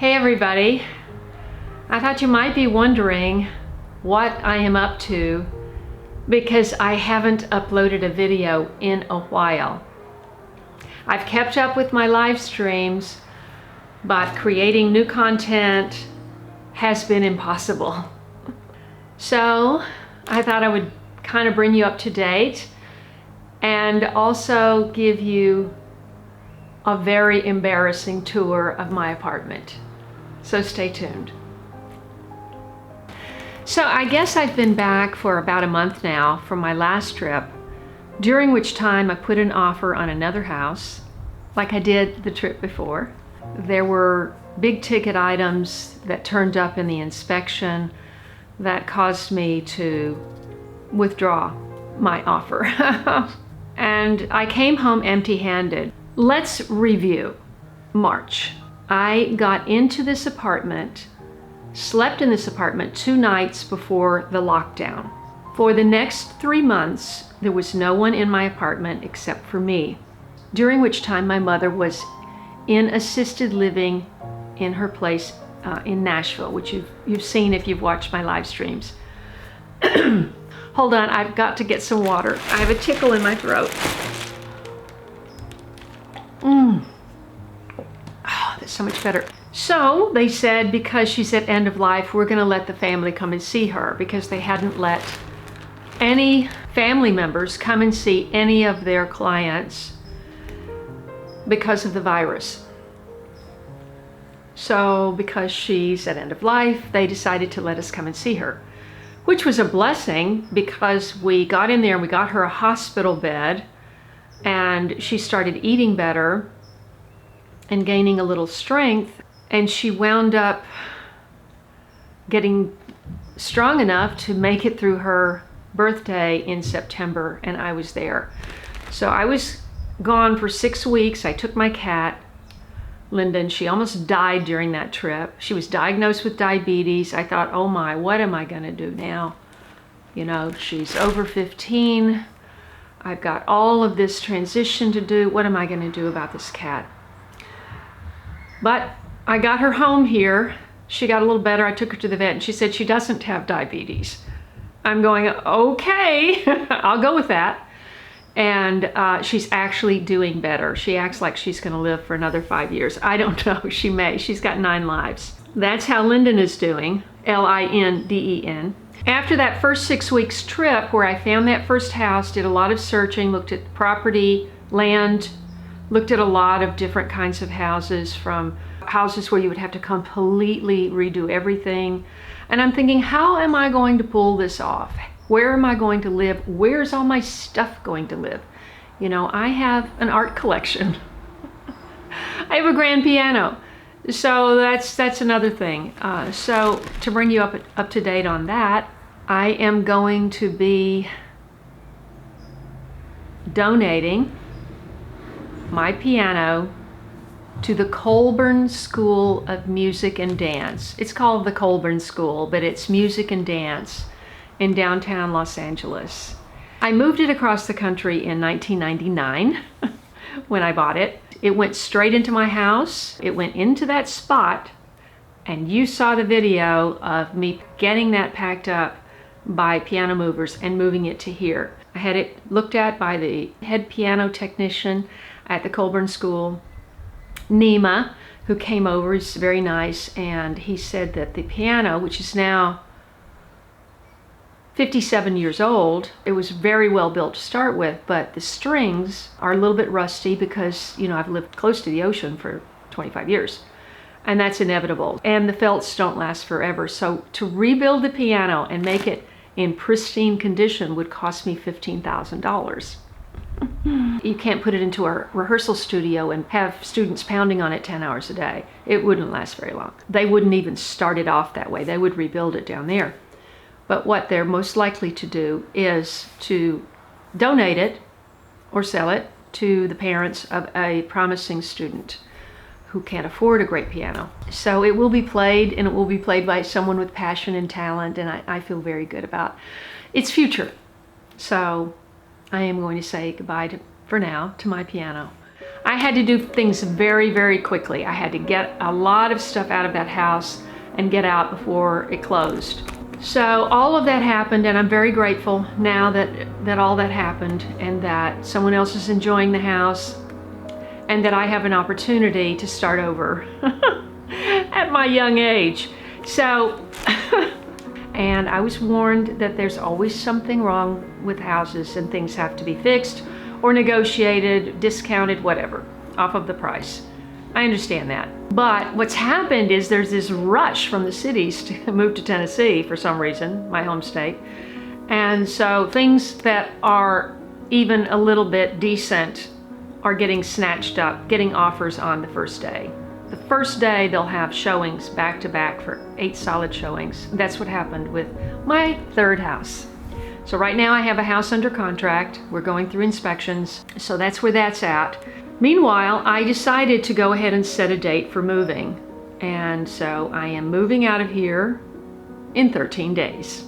Hey everybody, I thought you might be wondering what I am up to because I haven't uploaded a video in a while. I've kept up with my live streams, but creating new content has been impossible. So I thought I would kind of bring you up to date and also give you a very embarrassing tour of my apartment. So stay tuned. So I guess I've been back for about a month now from my last trip, during which time I put an offer on another house, like I did the trip before. There were big ticket items that turned up in the inspection that caused me to withdraw my offer. And I came home empty-handed. Let's review March. I got into this apartment, slept in this apartment 2 nights before the lockdown. For the next 3 months, there was no one in my apartment except for me, during which time my mother was in assisted living in her place in Nashville, which you've seen if you've watched my live streams. Hold on, I've got to get some water. I have a tickle in my throat. Oh, that's so much better. So they said because she's at end of life, we're gonna let the family come and see her, because they hadn't let any family members come and see any of their clients because of the virus. So because she's at end of life, they decided to let us come and see her, which was a blessing because we got in there and we got her a hospital bed and she started eating better and gaining a little strength, and she wound up getting strong enough to make it through her birthday in September, and I was there. So I was gone for 6 weeks. I took my cat, Linda, and she almost died during that trip. She was diagnosed with diabetes. I thought, oh my, what am I gonna do now? You know, she's over 15. I've got all of this transition to do. What am I gonna do about this cat? But I got her home here. She got a little better. I took her to the vet and she said she doesn't have diabetes. I'm going, okay, I'll go with that. And she's actually doing better. She acts like she's gonna live for another 5 years. I don't know, she may. She's got 9 lives. That's how Lyndon is doing, Linden. After that first 6 weeks trip where I found that first house, did a lot of searching, looked at property, land, looked at a lot of different kinds of houses, from houses where you would have to completely redo everything. And I'm thinking, how am I going to pull this off? Where am I going to live? Where's all my stuff going to live? You know, I have an art collection. I have a grand piano. So that's another thing. So to bring you up to date on that, I am going to be donating my piano to the Colburn School of Music and Dance. It's called the Colburn School, but it's music and dance in downtown Los Angeles. I moved it across the country in 1999 when I bought it. It went straight into my house. It went into that spot, and you saw the video of me getting that packed up by piano movers and moving it to here. I had it looked at by the head piano technician at the Colburn School, Nima, who came over. He's very nice, and he said that the piano, which is now 57 years old, it was very well built to start with, but the strings are a little bit rusty because, you know, I've lived close to the ocean for 25 years, and that's inevitable. And the felts don't last forever. So to rebuild the piano and make it in pristine condition would cost me $15,000. You can't put it into a rehearsal studio and have students pounding on it 10 hours a day. It wouldn't last very long. They wouldn't even start it off that way. They would rebuild it down there. But what they're most likely to do is to donate it or sell it to the parents of a promising student who can't afford a great piano. So it will be played, and it will be played by someone with passion and talent, and I feel very good about its future. So I am going to say goodbye for now to my piano. I had to do things very, very quickly. I had to get a lot of stuff out of that house and get out before it closed. So all of that happened, and I'm very grateful now that all that happened, and that someone else is enjoying the house, and that I have an opportunity to start over at my young age. So, and I was warned that there's always something wrong with houses, and things have to be fixed or negotiated, discounted, whatever, off of the price. I understand that. But what's happened is there's this rush from the cities to move to Tennessee for some reason, my home state. And so things that are even a little bit decent are getting snatched up, getting offers on the first day. The first day they'll have showings back to back for 8 solid showings. That's what happened with my third house. So right now I have a house under contract. We're going through inspections. So that's where that's at. Meanwhile, I decided to go ahead and set a date for moving. And so I am moving out of here in 13 days.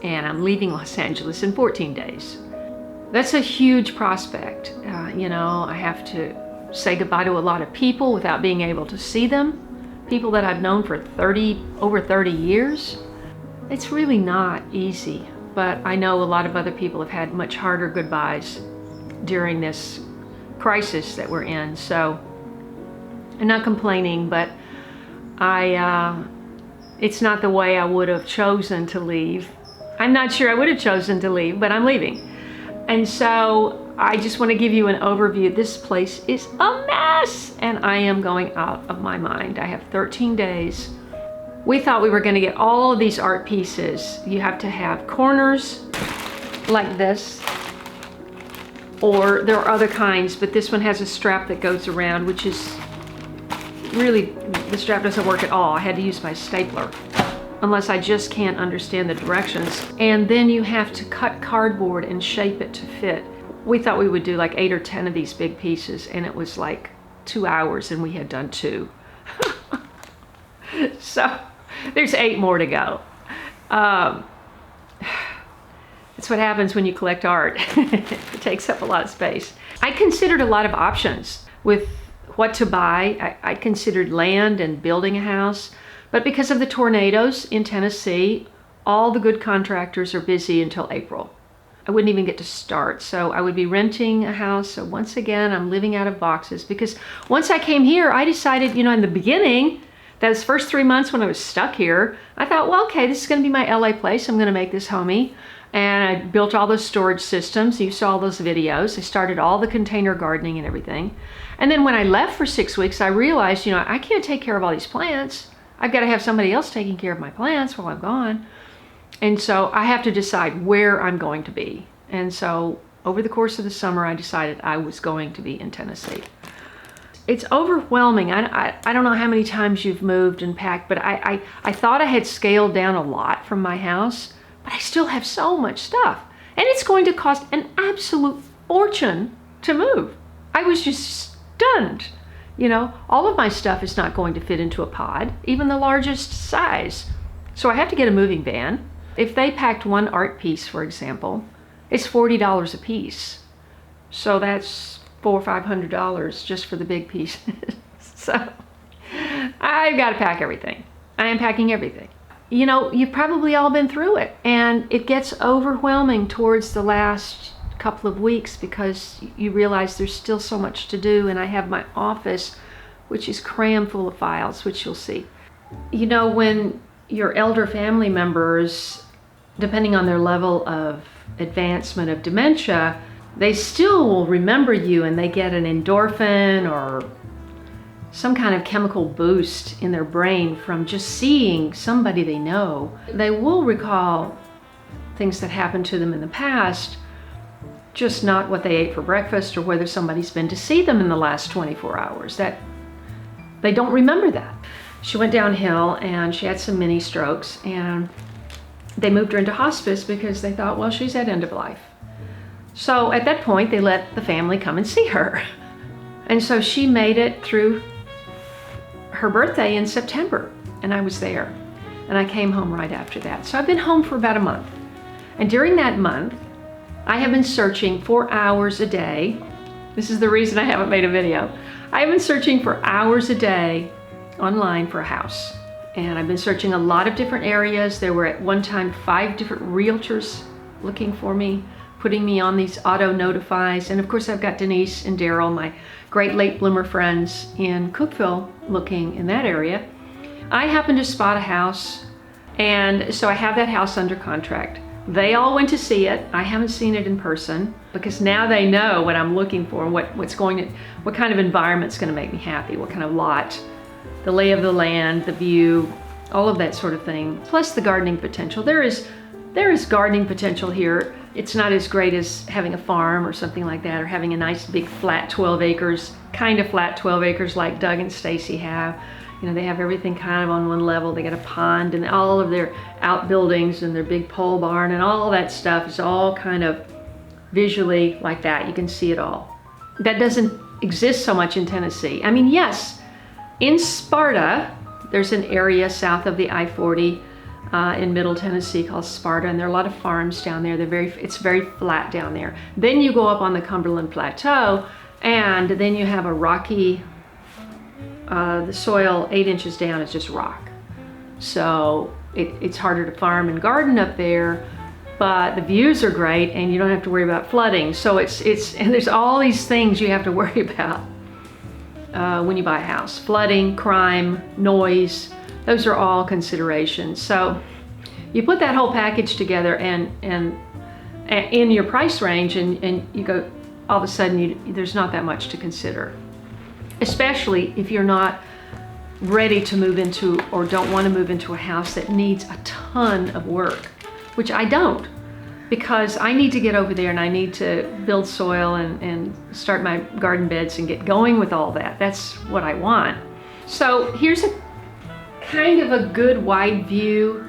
And I'm leaving Los Angeles in 14 days. That's a huge prospect. You know, I have to say goodbye to a lot of people without being able to see them. People that I've known for over 30 years. It's really not easy, but I know a lot of other people have had much harder goodbyes during this crisis that we're in. So I'm not complaining, but it's not the way I would have chosen to leave. I'm not sure I would have chosen to leave, but I'm leaving. And so I just want to give you an overview. This place is a mess, and I am going out of my mind. I have 13 days. We thought we were going to get all of these art pieces. You have to have corners like this, or there are other kinds, but this one has a strap that goes around, which is really, the strap doesn't work at all. I had to use my stapler, unless I just can't understand the directions. And then you have to cut cardboard and shape it to fit. We thought we would do like 8 or 10 of these big pieces, and it was like 2 hours, and we had done 2. So there's 8 more to go. That's what happens when you collect art. It takes up a lot of space. I considered a lot of options with what to buy. I considered land and building a house, but because of the tornadoes in Tennessee, all the good contractors are busy until April. I wouldn't even get to start, so I would be renting a house. So once again, I'm living out of boxes, because once I came here, I decided, you know, in the beginning, those first 3 months when I was stuck here, I thought, well, okay, this is gonna be my LA place. I'm gonna make this homey. And I built all those storage systems. You saw those videos. I started all the container gardening and everything. And then when I left for 6 weeks, I realized, you know, I can't take care of all these plants. I've got to have somebody else taking care of my plants while I'm gone. And so I have to decide where I'm going to be. And so over the course of the summer, I decided I was going to be in Tennessee. It's overwhelming. I don't know how many times you've moved and packed, but I thought I had scaled down a lot from my house, but I still have so much stuff. And it's going to cost an absolute fortune to move. I was just stunned. You know, all of my stuff is not going to fit into a pod, even the largest size. So I have to get a moving van. If they packed one art piece, for example, it's $40 a piece. So that's $400 or $500 just for the big pieces. So I've got to pack everything. I am packing everything. You know, you've probably all been through it, and it gets overwhelming towards the last couple of weeks because you realize there's still so much to do, and I have my office, which is crammed full of files, which you'll see. You know, when your elder family members, depending on their level of advancement of dementia, they still will remember you, and they get an endorphin or some kind of chemical boost in their brain from just seeing somebody they know. They will recall things that happened to them in the past, just not what they ate for breakfast or whether somebody's been to see them in the last 24 hours. That they don't remember that. She went downhill and she had some mini strokes, and they moved her into hospice because they thought, well, she's at end of life. So at that point, they let the family come and see her. And so she made it through her birthday in September, and I was there. And I came home right after that. So I've been home for about a month. And during that month, I have been searching 4 hours a day This is the reason I haven't made a video. I've been searching for hours a day online for a house. And I've been searching a lot of different areas. There were at one time 5 different realtors looking for me, putting me on these auto notifies. And of course I've got Denise and Daryl, my great late bloomer friends in Cookeville, looking in that area. I happened to spot a house, and so I have that house under contract. They all went to see it. I haven't seen it in person because now they know what I'm looking for and what kind of environment's going to make me happy, what kind of lot, the lay of the land, the view, all of that sort of thing. Plus the gardening potential. There is gardening potential here. It's not as great as having a farm or something like that, or having a nice big flat 12 acres, kind of flat 12 acres like Doug and Stacy have. You know, they have everything kind of on one level. They got a pond and all of their outbuildings and their big pole barn and all that stuff is all kind of visually like that. You can see it all. That doesn't exist so much in Tennessee. I mean, yes, in Sparta, there's an area south of the I-40 in Middle Tennessee called Sparta, and there are a lot of farms down there. It's very flat down there. Then you go up on the Cumberland Plateau, and then you have a rocky, the soil 8 inches down is just rock. So it's harder to farm and garden up there, but the views are great and you don't have to worry about flooding. So and there's all these things you have to worry about when you buy a house. Flooding, crime, noise, those are all considerations. So you put that whole package together and in your price range, and you go, all of a sudden there's not that much to consider. Especially if you're not ready to move into or don't want to move into a house that needs a ton of work, which I don't, because I need to get over there and I need to build soil and start my garden beds and get going with all that. That's what I want. So here's a kind of a good wide view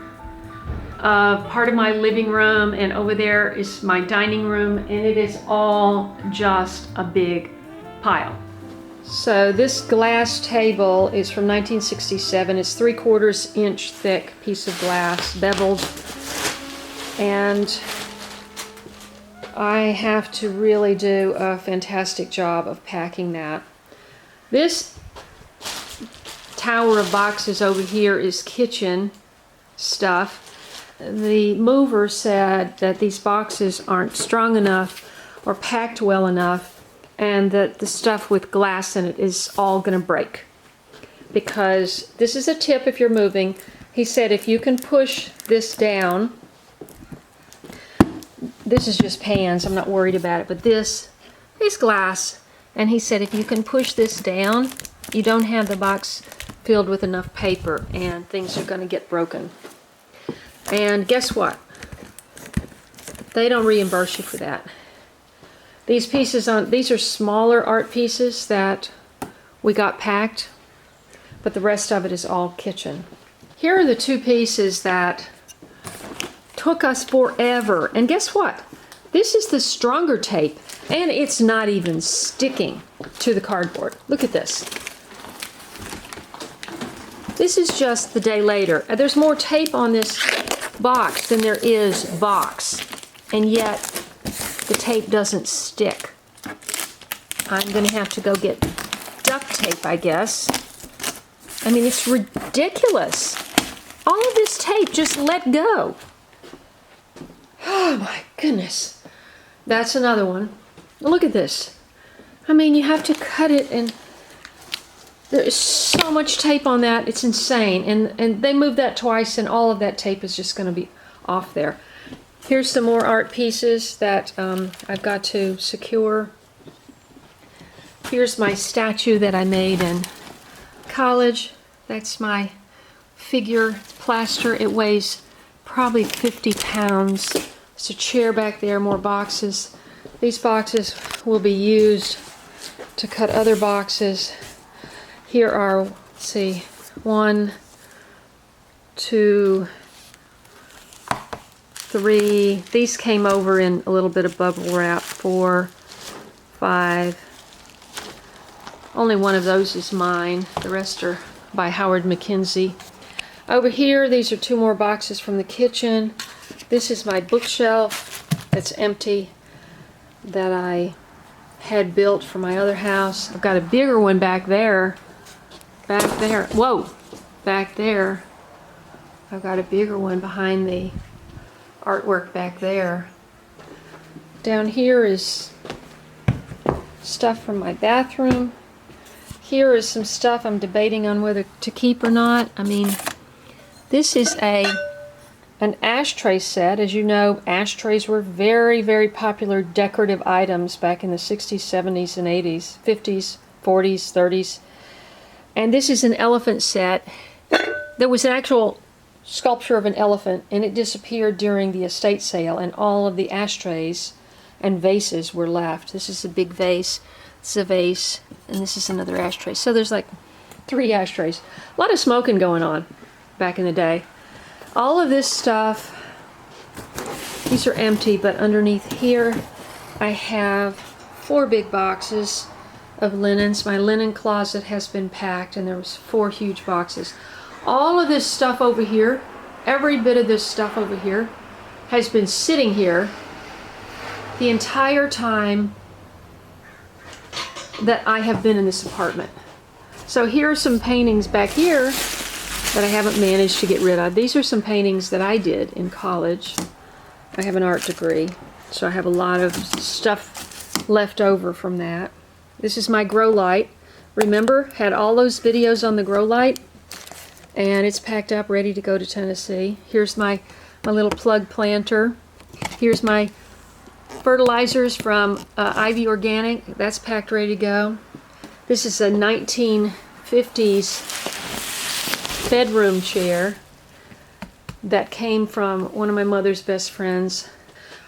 of part of my living room, and over there is my dining room, and it is all just a big pile. So this glass table is from 1967. It's 3/4 inch thick piece of glass, beveled. And I have to really do a fantastic job of packing that. This tower of boxes over here is kitchen stuff. The mover said that these boxes aren't strong enough or packed well enough, and that the stuff with glass in it is all going to break. Because this is a tip if you're moving. He said if you can push this down, this is just pans, I'm not worried about it, but this is glass. And he said if you can push this down, you don't have the box filled with enough paper and things are going to get broken. And guess what? They don't reimburse you for that. These pieces these are smaller art pieces that we got packed, but the rest of it is all kitchen. Here are the 2 pieces that took us forever. And guess what? This is the stronger tape, and it's not even sticking to the cardboard. Look at this. This is just the day later. There's more tape on this box than there is box, and yet the tape doesn't stick. I'm going to have to go get duct tape, I guess. I mean, it's ridiculous. All of this tape just let go. Oh my goodness. That's another one. Look at this. I mean, you have to cut it, and there's so much tape on that. It's insane. And they moved that twice, and all of that tape is just going to be off there. Here's some more art pieces that I've got to secure. Here's my statue that I made in college. That's my figure plaster. It weighs probably 50 pounds. There's a chair back there, more boxes. These boxes will be used to cut other boxes. Here are, let's see, 1, 2, 3. These came over in a little bit of bubble wrap. 4, 5. Only one of those is mine. The rest are by Howard McKenzie. Over here, these are 2 more boxes from the kitchen. This is my bookshelf that's empty that I had built for my other house. I've got a bigger one back there. Back there. Whoa! Back there. I've got a bigger one behind the artwork back there. Down here is stuff from my bathroom. Here is some stuff I'm debating on whether to keep or not. I mean, this is an ashtray set. As you know, ashtrays were very, very popular decorative items back in the 60s, 70s, and 80s, 50s, 40s, 30s. And this is an elephant set. There was an actual sculpture of an elephant, and it disappeared during the estate sale, and all of the ashtrays and vases were left. This is a big vase, this is a vase, and this is another ashtray. So there's like 3 ashtrays. A lot of smoking going on back in the day. All of this stuff, these are empty, but underneath here I have 4 big boxes of linens. My linen closet has been packed, and there was 4 huge boxes. All of this stuff over here, every bit of this stuff over here, has been sitting here the entire time that I have been in this apartment. So here are some paintings back here that I haven't managed to get rid of. These are some paintings that I did in college. I have an art degree, so I have a lot of stuff left over from that. This is my grow light. Remember, had all those videos on the grow light, and it's packed up, ready to go to Tennessee. Here's my little plug planter. Here's my fertilizers from Ivy Organic. That's packed, ready to go. This is a 1950s bedroom chair that came from one of my mother's best friends.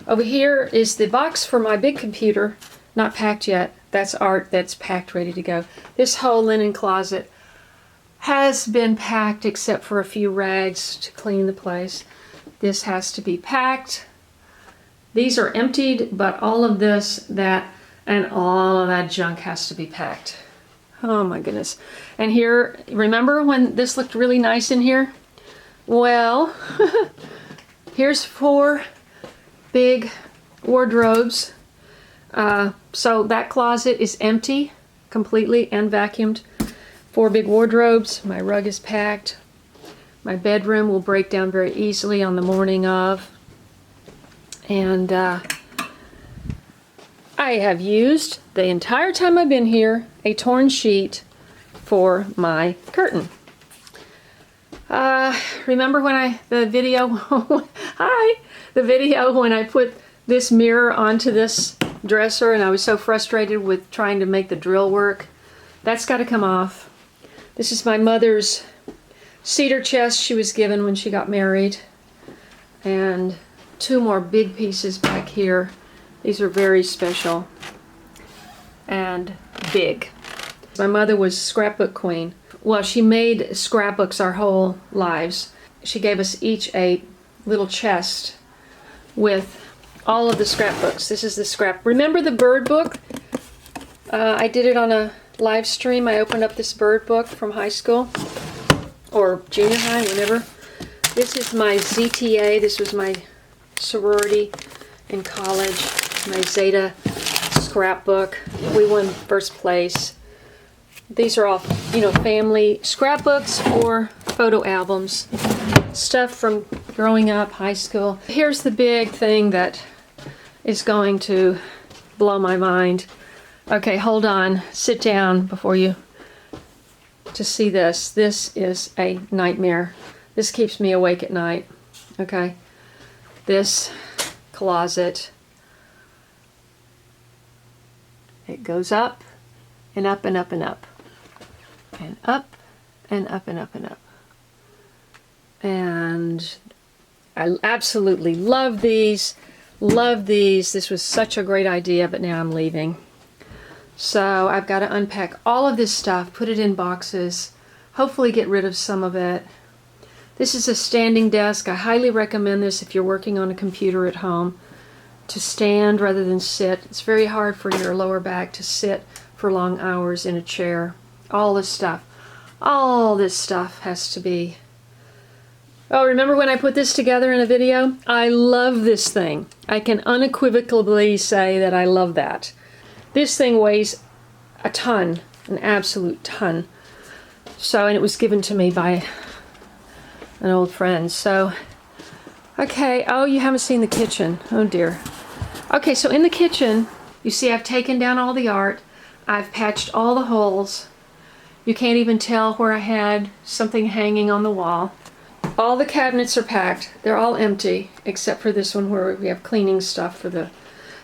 Over here is the box for my big computer, not packed yet. That's art that's packed, ready to go. This whole linen closet has been packed except for a few rags to clean the place. This has to be packed. These are emptied, but all of this, that, and all of that junk has to be packed. Oh my goodness. And here, remember when this looked really nice in here? Well, here's 4 big wardrobes. So that closet is empty completely and vacuumed. 4 big wardrobes. My rug is packed. My bedroom will break down very easily on the morning of. And I have used, the entire time I've been here, a torn sheet for my curtain. Remember when the video when I put this mirror onto this dresser and I was so frustrated with trying to make the drill work? That's got to come off. This is my mother's cedar chest she was given when she got married. And 2 more big pieces back here. These are very special and big. My mother was scrapbook queen. Well, she made scrapbooks our whole lives. She gave us each a little chest with all of the scrapbooks. This is the scrap. Remember the bird book? I did it on a live stream. I opened up this bird book from high school or junior high, whenever. This is my ZTA. This was my sorority in college. My Zeta scrapbook. We won first place. These are all, family scrapbooks or photo albums. Stuff from growing up, high school. Here's the big thing that is going to blow my mind. Okay, hold on. Sit down to see this. This is a nightmare. This keeps me awake at night. Okay. This closet. It goes up and up and up and up. And up and up and up and up. And I absolutely love these. Love these. This was such a great idea, but now I'm leaving. So I've got to unpack all of this stuff, put it in boxes, hopefully get rid of some of it. This is a standing desk. I highly recommend this if you're working on a computer at home, to stand rather than sit. It's very hard for your lower back to sit for long hours in a chair. All this stuff has to be. Oh, remember when I put this together in a video? I love this thing. I can unequivocally say that I love that. This thing weighs a ton, an absolute ton. So, and it was given to me by an old friend. So, okay, oh, you haven't seen the kitchen. Oh dear. Okay, so in the kitchen, you see I've taken down all the art. I've patched all the holes. You can't even tell where I had something hanging on the wall. All the cabinets are packed. They're all empty, except for this one where we have cleaning stuff for the...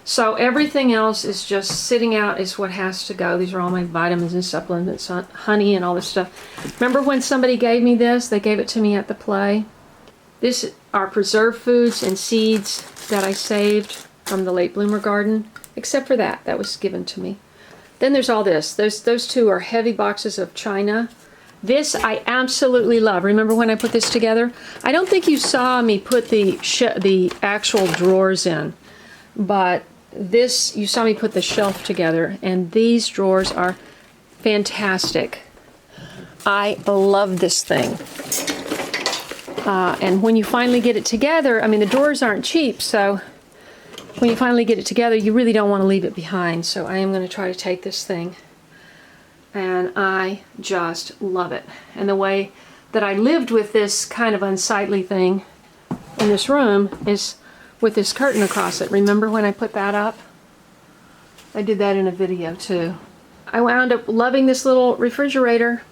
So everything else is just sitting out is what has to go. These are all my vitamins and supplements, honey and all this stuff. Remember when somebody gave me this? They gave it to me at the play. This are preserved foods and seeds that I saved from the late bloomer garden. Except for that, that was given to me. Then there's all this. Those two are heavy boxes of china. This I absolutely love. Remember when I put this together? I don't think you saw me put the actual drawers in, but this, you saw me put the shelf together, and these drawers are fantastic. I love this thing. And when you finally get it together, I mean, the drawers aren't cheap, so when you finally get it together, you really don't want to leave it behind. So I am going to try to take this thing, and I just love it. And the way that I lived with this kind of unsightly thing in this room is with this curtain across it. Remember when I put that up? I did that in a video too. I wound up loving this little refrigerator.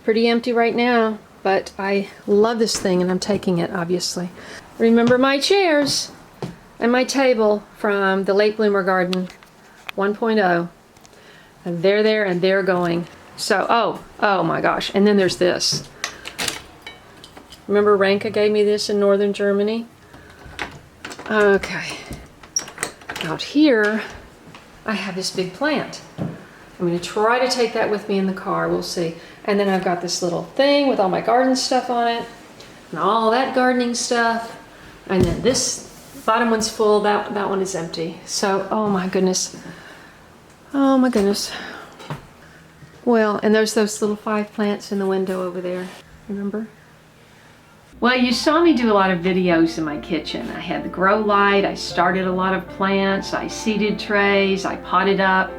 Pretty empty right now, but I love this thing, and I'm taking it, obviously. Remember my chairs and my table from the Late Bloomer Garden 1.0. And they're there and they're going. So, oh my gosh. And then there's this. Remember Ranka gave me this in northern Germany? Okay. Out here, I have this big plant. I'm going to try to take that with me in the car. We'll see. And then I've got this little thing with all my garden stuff on it. And all that gardening stuff. And then this bottom one's full. That one is empty. So, oh my goodness. Oh my goodness. Well, and there's those little 5 plants in the window over there. Remember? Well, you saw me do a lot of videos in my kitchen. I had the grow light, I started a lot of plants, I seeded trays, I potted up.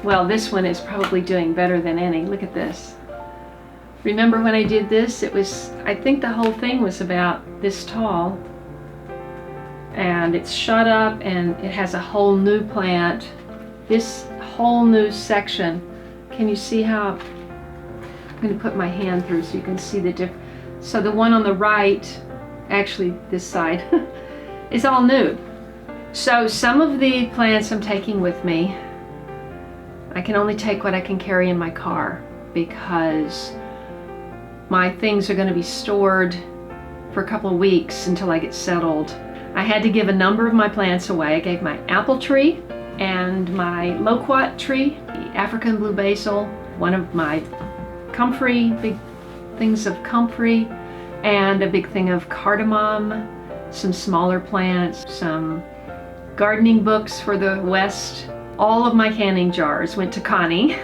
Well, this one is probably doing better than any. Look at this. Remember when I did this? It was, I think the whole thing was about this tall. And it's shut up and it has a whole new plant. This whole new section. Can you see how? I'm going to put my hand through so you can see the difference. So the one on the right, actually this side, is all new. So some of the plants I'm taking with me, I can only take what I can carry in my car because my things are going to be stored for a couple of weeks until I get settled. I had to give a number of my plants away. I gave my apple tree and my loquat tree, the African blue basil, one of my comfrey, big things of comfrey, and a big thing of cardamom, some smaller plants, some gardening books for the West. All of my canning jars went to Connie,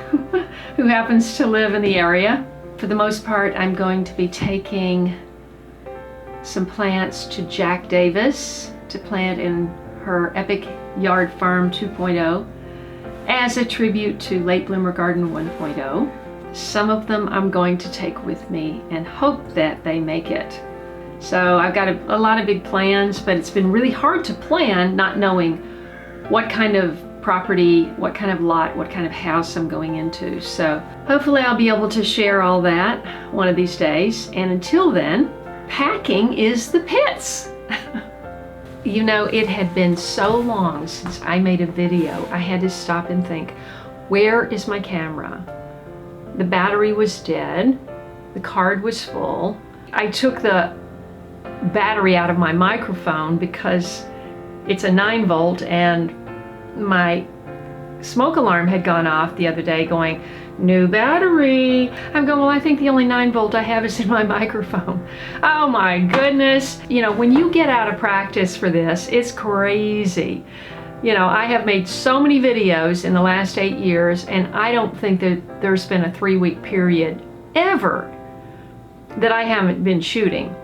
who happens to live in the area. For the most part, I'm going to be taking some plants to Jack Davis to plant in her Epic Yard Farm 2.0 as a tribute to Late Bloomer Garden 1.0. Some of them I'm going to take with me and hope that they make it. So I've got a lot of big plans, but it's been really hard to plan not knowing what kind of property, what kind of lot, what kind of house I'm going into. So hopefully I'll be able to share all that one of these days. And until then, packing is the pits. You know, it had been so long since I made a video. I had to stop and think, where is my camera? The battery was dead. The card was full. I took the battery out of my microphone because it's a 9-volt and my smoke alarm had gone off the other day going, new battery. I'm going, well, I think the only 9-volt I have is in my microphone. Oh my goodness. You know, when you get out of practice for this, it's crazy. You know, I have made so many videos in the last 8 years, and I don't think that there's been a 3-week period ever that I haven't been shooting.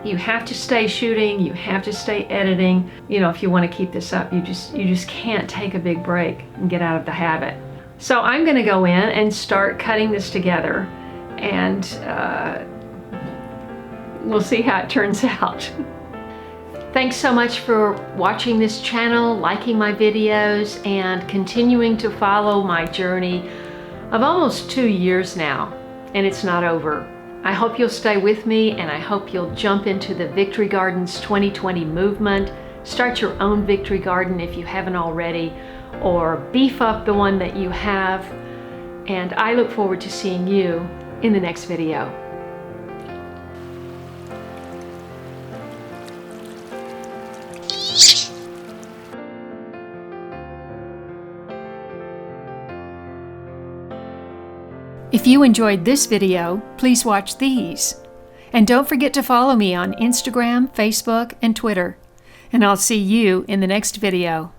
You have to stay shooting, you have to stay editing. You know, if you want to keep this up, you just can't take a big break and get out of the habit. So I'm going to go in and start cutting this together, and we'll see how it turns out. Thanks so much for watching this channel, liking my videos, and continuing to follow my journey of almost 2 years now, and it's not over. I hope you'll stay with me, and I hope you'll jump into the Victory Gardens 2020 movement. Start your own Victory Garden if you haven't already, or beef up the one that you have. And I look forward to seeing you in the next video. If you enjoyed this video, please watch these. And don't forget to follow me on Instagram, Facebook, and Twitter. And I'll see you in the next video.